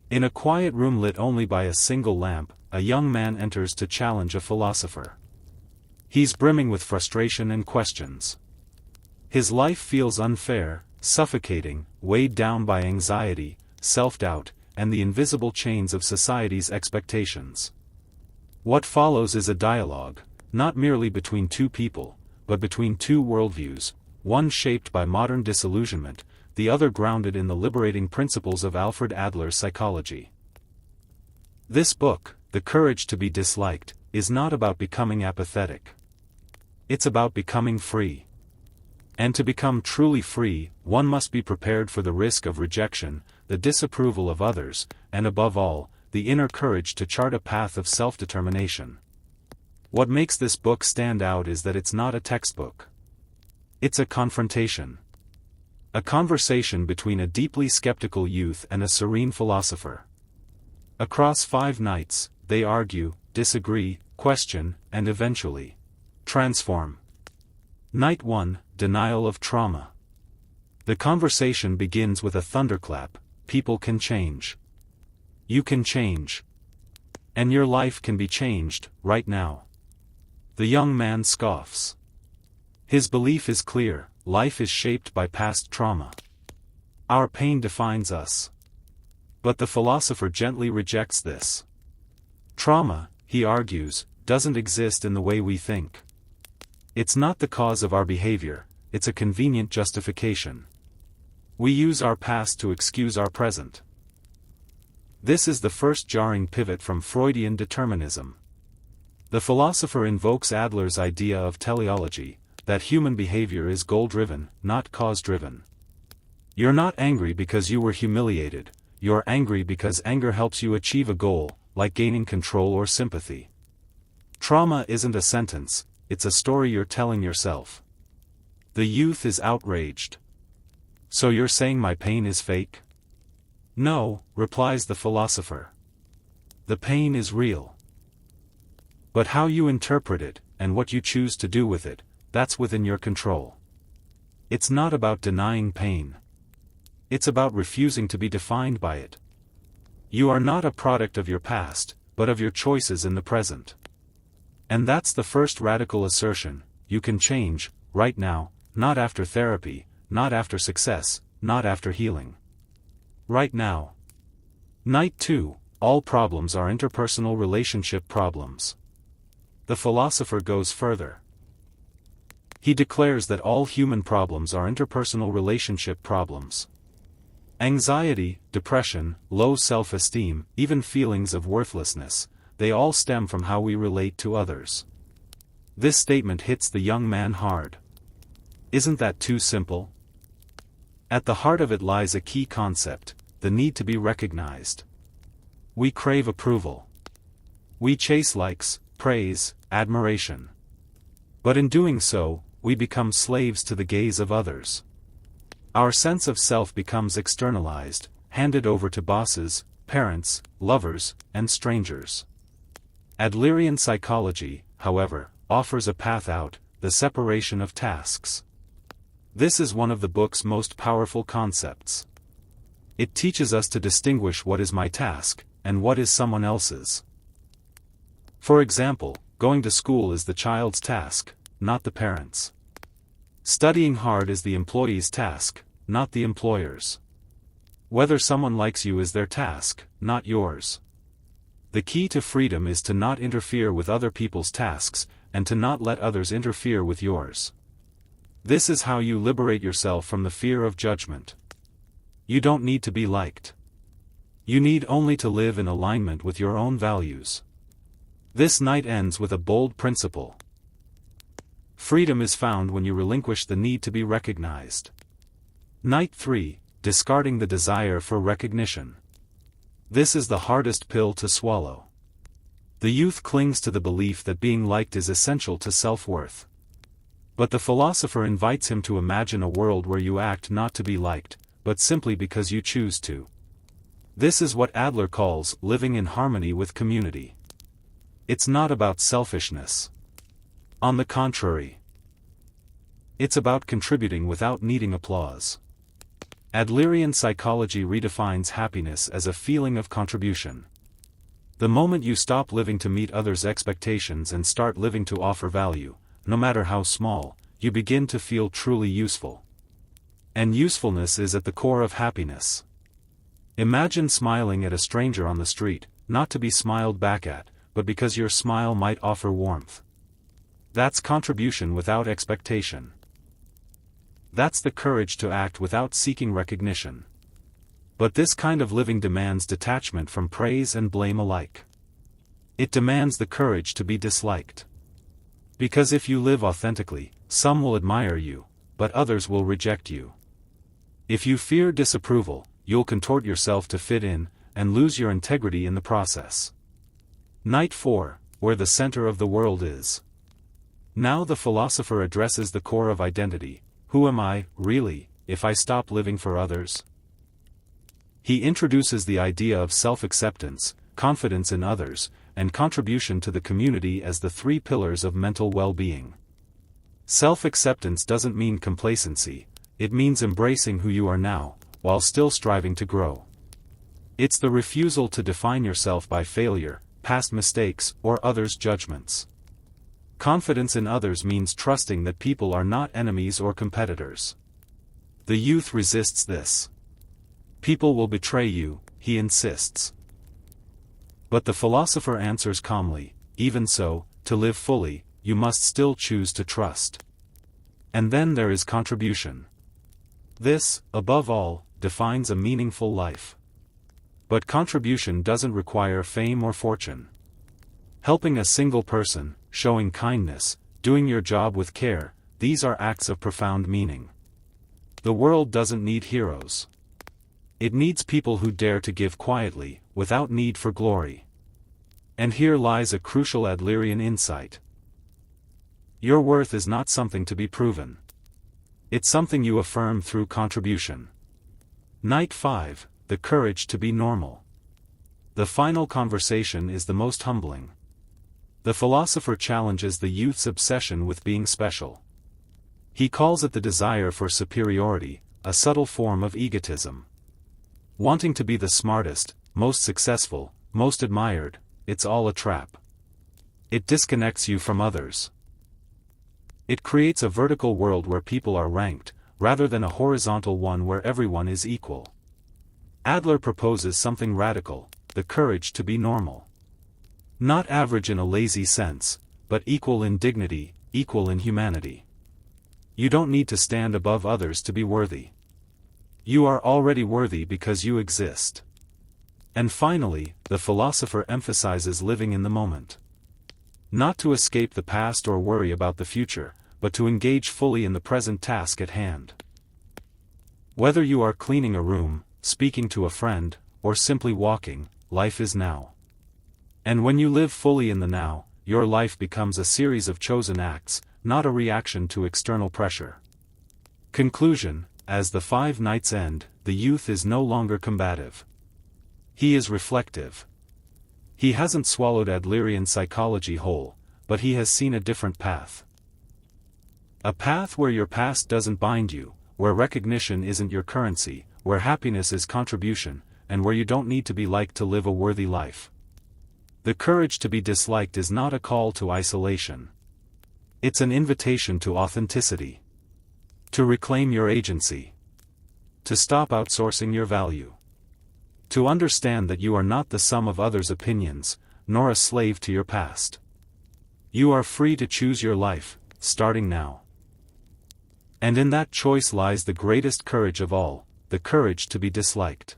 In a quiet room lit only by a single lamp, a young man enters to challenge a philosopher. He's brimming with frustration and questions. His life feels unfair, suffocating, weighed down by anxiety, self-doubt, and the invisible chains of society's expectations. What follows is a dialogue, not merely between two people, but between two worldviews, one shaped by modern disillusionment, the other grounded in the liberating principles of Alfred Adler's psychology. This book, The Courage to be Disliked, is not about becoming apathetic. It's about becoming free. And to become truly free, one must be prepared for the risk of rejection, the disapproval of others, and above all, the inner courage to chart a path of self-determination. What makes this book stand out is that it's not a textbook. It's a confrontation. A conversation between a deeply skeptical youth and a serene philosopher. Across 5 nights, they argue, disagree, question, and eventually transform. Night 1, Denial of Trauma. The conversation begins with a thunderclap: people can change. You can change. And your life can be changed, right now. The young man scoffs. His belief is clear: life is shaped by past trauma. Our pain defines us. But the philosopher gently rejects this. Trauma, he argues, doesn't exist in the way we think. It's not the cause of our behavior, it's a convenient justification. We use our past to excuse our present. This is the first jarring pivot from Freudian determinism. The philosopher invokes Adler's idea of teleology, that human behavior is goal-driven, not cause-driven. You're not angry because you were humiliated, you're angry because anger helps you achieve a goal, like gaining control or sympathy. Trauma isn't a sentence, it's a story you're telling yourself. The youth is outraged. So you're saying my pain is fake? No, replies the philosopher. The pain is real. But how you interpret it, and what you choose to do with it, that's within your control. It's not about denying pain. It's about refusing to be defined by it. You are not a product of your past, but of your choices in the present. And that's the first radical assertion: you can change, right now, not after therapy, not after success, not after healing. Right now. Night 2, all problems are interpersonal relationship problems. The philosopher goes further. He declares that all human problems are interpersonal relationship problems. Anxiety, depression, low self-esteem, even feelings of worthlessness, they all stem from how we relate to others. This statement hits the young man hard. Isn't that too simple? At the heart of it lies a key concept: the need to be recognized. We crave approval. We chase likes, praise, admiration. But in doing so, we become slaves to the gaze of others. Our sense of self becomes externalized, handed over to bosses, parents, lovers, and strangers. Adlerian psychology, however, offers a path out: the separation of tasks. This is one of the book's most powerful concepts. It teaches us to distinguish what is my task, and what is someone else's. For example, going to school is the child's task, not the parent's. Studying hard is the employee's task, not the employer's. Whether someone likes you is their task, not yours. The key to freedom is to not interfere with other people's tasks, and to not let others interfere with yours. This is how you liberate yourself from the fear of judgment. You don't need to be liked. You need only to live in alignment with your own values. This night ends with a bold principle. Freedom is found when you relinquish the need to be recognized. Night 3, Discarding the desire for recognition. This is the hardest pill to swallow. The youth clings to the belief that being liked is essential to self-worth. But the philosopher invites him to imagine a world where you act not to be liked, but simply because you choose to. This is what Adler calls living in harmony with community. It's not about selfishness. On the contrary, it's about contributing without needing applause. Adlerian psychology redefines happiness as a feeling of contribution. The moment you stop living to meet others' expectations and start living to offer value, no matter how small, you begin to feel truly useful. And usefulness is at the core of happiness. Imagine smiling at a stranger on the street, not to be smiled back at, but because your smile might offer warmth. That's contribution without expectation. That's the courage to act without seeking recognition. But this kind of living demands detachment from praise and blame alike. It demands the courage to be disliked. Because if you live authentically, some will admire you, but others will reject you. If you fear disapproval, you'll contort yourself to fit in, and lose your integrity in the process. Night 4, where the center of the world is. Now the philosopher addresses the core of identity. Who am I, really, if I stop living for others? He introduces the idea of self-acceptance, confidence in others, and contribution to the community as the three pillars of mental well-being. Self-acceptance doesn't mean complacency, it means embracing who you are now, while still striving to grow. It's the refusal to define yourself by failure, past mistakes, or others' judgments. Confidence in others means trusting that people are not enemies or competitors. The youth resists this. People will betray you, he insists. But the philosopher answers calmly, even so, to live fully, you must still choose to trust. And then there is contribution. This, above all, defines a meaningful life. But contribution doesn't require fame or fortune. Helping a single person, showing kindness, doing your job with care, these are acts of profound meaning. The world doesn't need heroes. It needs people who dare to give quietly, without need for glory. And here lies a crucial Adlerian insight. Your worth is not something to be proven. It's something you affirm through contribution. Night 5, the courage to be normal. The final conversation is the most humbling. The philosopher challenges the youth's obsession with being special. He calls it the desire for superiority, a subtle form of egotism. Wanting to be the smartest, most successful, most admired, it's all a trap. It disconnects you from others. It creates a vertical world where people are ranked, rather than a horizontal one where everyone is equal. Adler proposes something radical, the courage to be normal. Not average in a lazy sense, but equal in dignity, equal in humanity. You don't need to stand above others to be worthy. You are already worthy because you exist. And finally, the philosopher emphasizes living in the moment. Not to escape the past or worry about the future, but to engage fully in the present task at hand. Whether you are cleaning a room, speaking to a friend, or simply walking, life is now. And when you live fully in the now, your life becomes a series of chosen acts, not a reaction to external pressure. Conclusion: as the 5 nights end, the youth is no longer combative. He is reflective. He hasn't swallowed Adlerian psychology whole, but he has seen a different path. A path where your past doesn't bind you, where recognition isn't your currency, where happiness is contribution, and where you don't need to be liked to live a worthy life. The courage to be disliked is not a call to isolation. It's an invitation to authenticity. To reclaim your agency. To stop outsourcing your value. To understand that you are not the sum of others' opinions, nor a slave to your past. You are free to choose your life, starting now. And in that choice lies the greatest courage of all, the courage to be disliked.